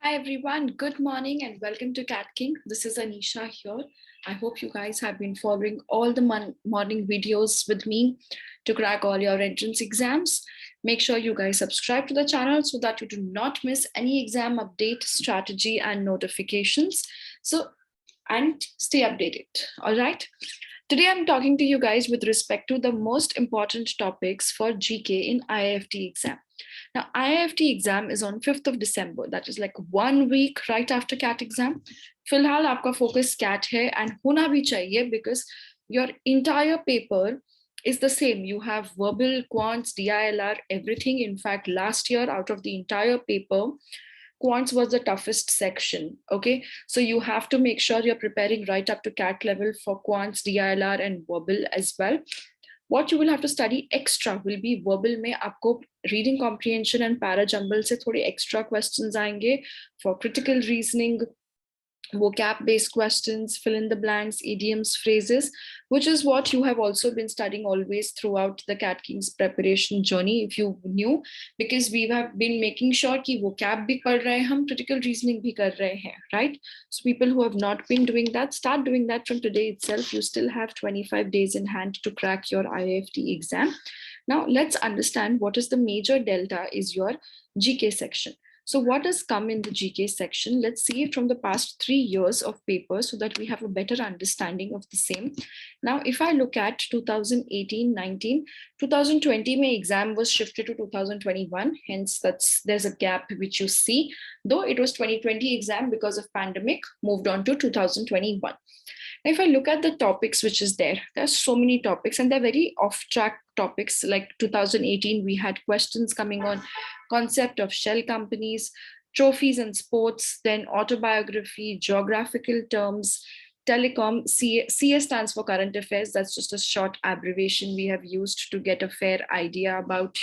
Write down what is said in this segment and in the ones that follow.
Hi everyone, good morning and welcome to Cat King. This is Anisha here. I hope you guys have been following all the morning videos with me to crack all your entrance exams. Make sure you guys subscribe to the channel so that you do not miss any exam update, strategy, and notifications. And stay updated. All right. Today I'm talking to you guys with respect to the most important topics for GK in IIFT exam. Now, IIFT exam is on 5th of December. That is like 1 week right after CAT exam. फिलहाल आपका focus CAT है and होना भी चाहिए because your entire paper is the same. You have verbal, quants, DILR, everything. In fact, last year out of the entire paper, quants was the toughest section. Okay, so you have to make sure you're preparing right up to CAT level for quants, DILR, and verbal as well. What you will have to study extra will be verbal में आपको reading comprehension and para jumble से थोड़े extra questions आएंगे for critical reasoning, vocab based questions, fill in the blanks, idioms, phrases, which is what you have also been studying always throughout the Cat King's preparation journey, if you knew, because we have been making sure कि vocab भी पढ़ रहे हैं हम, critical reasoning भी कर रहे हैं, right? So people who have not been doing that, start doing that from today itself. You still have 25 days in hand to crack your IIFT exam. Now let's understand what is the major delta is your GK section. So what has come in the GK section? Let's see it from the past 3 years of paper so that we have a better understanding of the same. Now, if I look at 2018-19, 2020 May exam was shifted to 2021. Hence, there's a gap which you see. Though it was 2020 exam because of pandemic, moved on to 2021. If I look at the topics which is there's so many topics and they're very off track topics. Like 2018, we had questions coming on concept of shell companies, trophies and sports, then autobiography, geographical terms, telecom. CS stands for current affairs. That's just a short abbreviation we have used to get a fair idea about,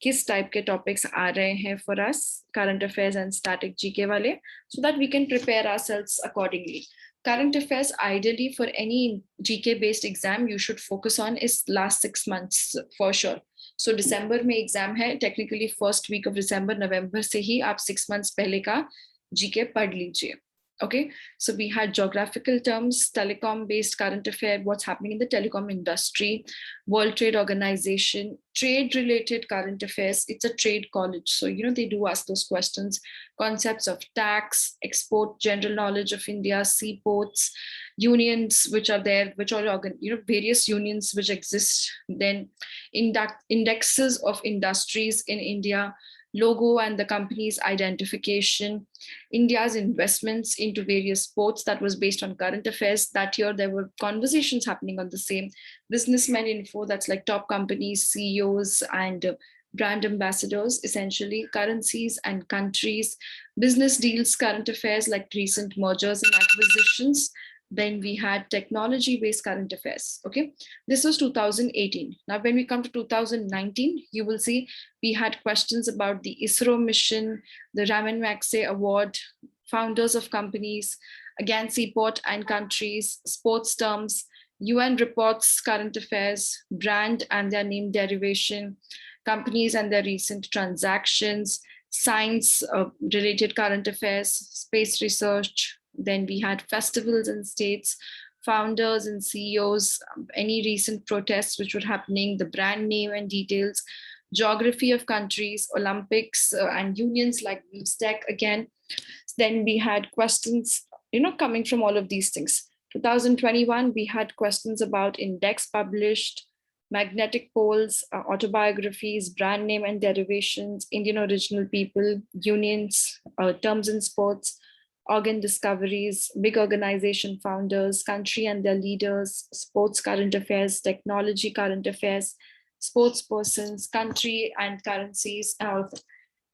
किस type के topics आ रहे हैं for us, current affairs and static GK वाले, so that we can prepare ourselves accordingly. Current affairs, ideally for any GK based exam, you should focus on is last 6 months for sure. So December में exam है, technically first week of December, November से ही आप 6 months पहले का GK पढ़ लीजिए. Okay, so we had geographical terms, telecom based current affair, what's happening in the telecom industry, World Trade Organization, trade related current affairs. It's a trade college, so they do ask those questions. Concepts of tax, export, general knowledge of India, seaports, unions which are there, which are various unions which exist. Then indexes of industries in India, logo and the company's identification, India's investments into various ports. That was based on current affairs. That year, there were conversations happening on the same. Businessmen info, that's like top companies, CEOs, and brand ambassadors, essentially currencies and countries, business deals, current affairs like recent mergers and acquisitions. Then we had technology-based current affairs. Okay, this was 2018. Now, when we come to 2019, you will see we had questions about the ISRO mission, the Raman Maxey Award, founders of companies, again, seaport and countries, sports terms, UN reports, current affairs, brand and their name derivation, companies and their recent transactions, science related current affairs, space research. Then we had festivals and states, founders and CEOs, any recent protests which were happening, the brand name and details, geography of countries, Olympics and unions like BIMSTEC again. Then we had questions, coming from all of these things. 2021, we had questions about index published, magnetic poles, autobiographies, brand name and derivations, Indian original people, unions, terms in sports, organ discoveries, big organization founders, country and their leaders, sports current affairs, technology current affairs, sports persons, country and currencies.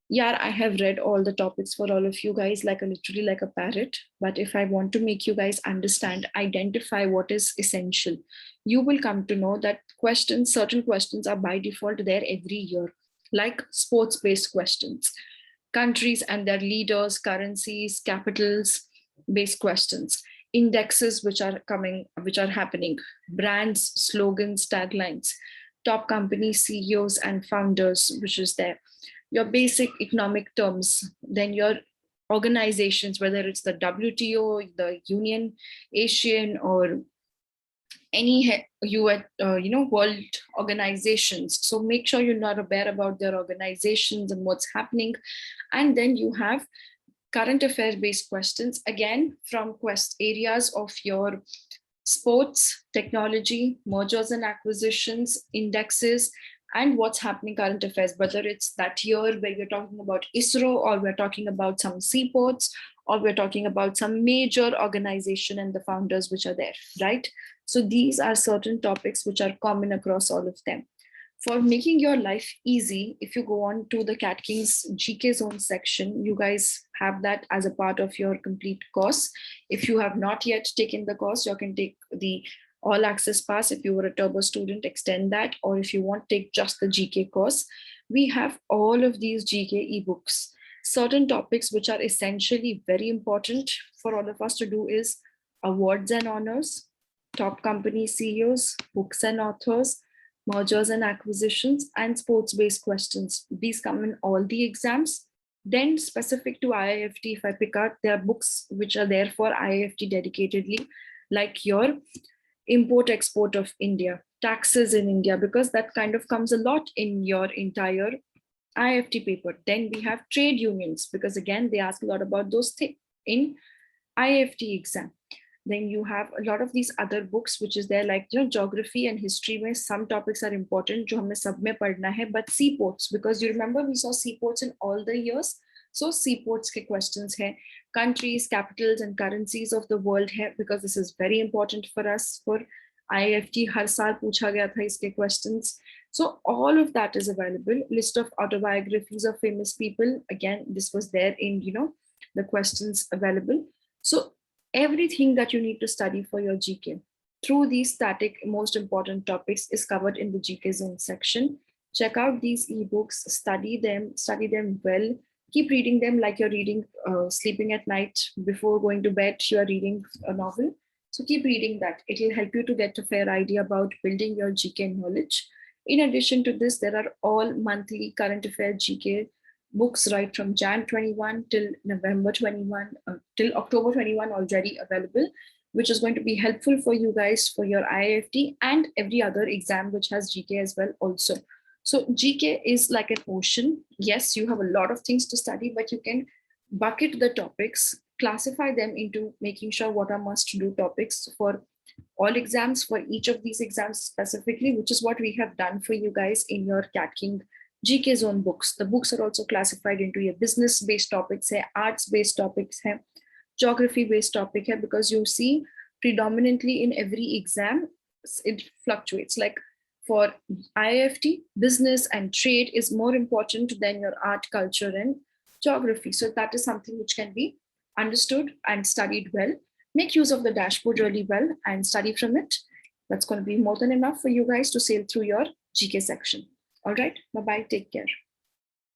Yeah, I have read all the topics for all of you guys literally like a parrot. But if I want to make you guys understand, identify what is essential, you will come to know that certain questions are by default there every year, like sports-based questions, countries and their leaders, currencies, capitals based questions, indexes which are happening, brands, slogans, taglines, top company CEOs and founders, which is there, your basic economic terms, then your organizations, whether it's the WTO, the Union Asian, or any world organizations. So make sure you're not aware about their organizations and what's happening. And then you have current affair based questions, again from quest areas of your sports, technology, mergers and acquisitions, indexes, and what's happening current affairs, whether it's that year where you're talking about ISRO, or we're talking about some seaports, or we're talking about some major organization and the founders which are there, right? So these are certain topics which are common across all of them. For making your life easy, if you go on to the Cat King's GK Zone section, you guys have that as a part of your complete course. If you have not yet taken the course, you can take the all access pass. If you were a turbo student, extend that. Or if you want, take just the GK course. We have all of these GK ebooks. Certain topics which are essentially very important for all of us to do is awards and honors, top company CEOs, books and authors, mergers and acquisitions, and sports-based questions. These come in all the exams. Then specific to IIFT, if I pick out, there are books which are there for IIFT dedicatedly, like your import-export of India, taxes in India, because that kind of comes a lot in your entire IIFT paper. Then we have trade unions, because again, they ask a lot about those things in IIFT exam. Then you have a lot of these other books which is there, like geography and history mein some topics are important jo hame sab mein padhna hai, but seaports, because you remember we saw seaports in all the years. So seaports ke questions hai, countries, capitals and currencies of the world hai, because this is very important for us. For IIFT har saal pucha gaya tha iske questions. So all of that is available. List of autobiographies of famous people, again this was there in the questions available. So everything that you need to study for your GK through these static most important topics is covered in the GK Zone section. Check out these ebooks, study them well, keep reading them like you're reading, sleeping at night before going to bed, you are reading a novel. So keep reading that. It will help you to get a fair idea about building your GK knowledge. In addition to this, there are all monthly current affair GK books right from Jan 21 till November 21, till October 21 already available, which is going to be helpful for you guys for your IIFT and every other exam which has GK as well also. So GK is like an ocean. Yes, you have a lot of things to study, but you can bucket the topics, classify them into making sure what are must do topics for all exams, for each of these exams specifically, which is what we have done for you guys in your Cat King GK Zone books. The books are also classified into your business-based topics, arts-based topics, geography-based topic, because you see predominantly in every exam, it fluctuates. Like for IIFT, business and trade is more important than your art, culture, and geography. So that is something which can be understood and studied well. Make use of the dashboard really well and study from it. That's going to be more than enough for you guys to sail through your GK section. All right, bye-bye, take care.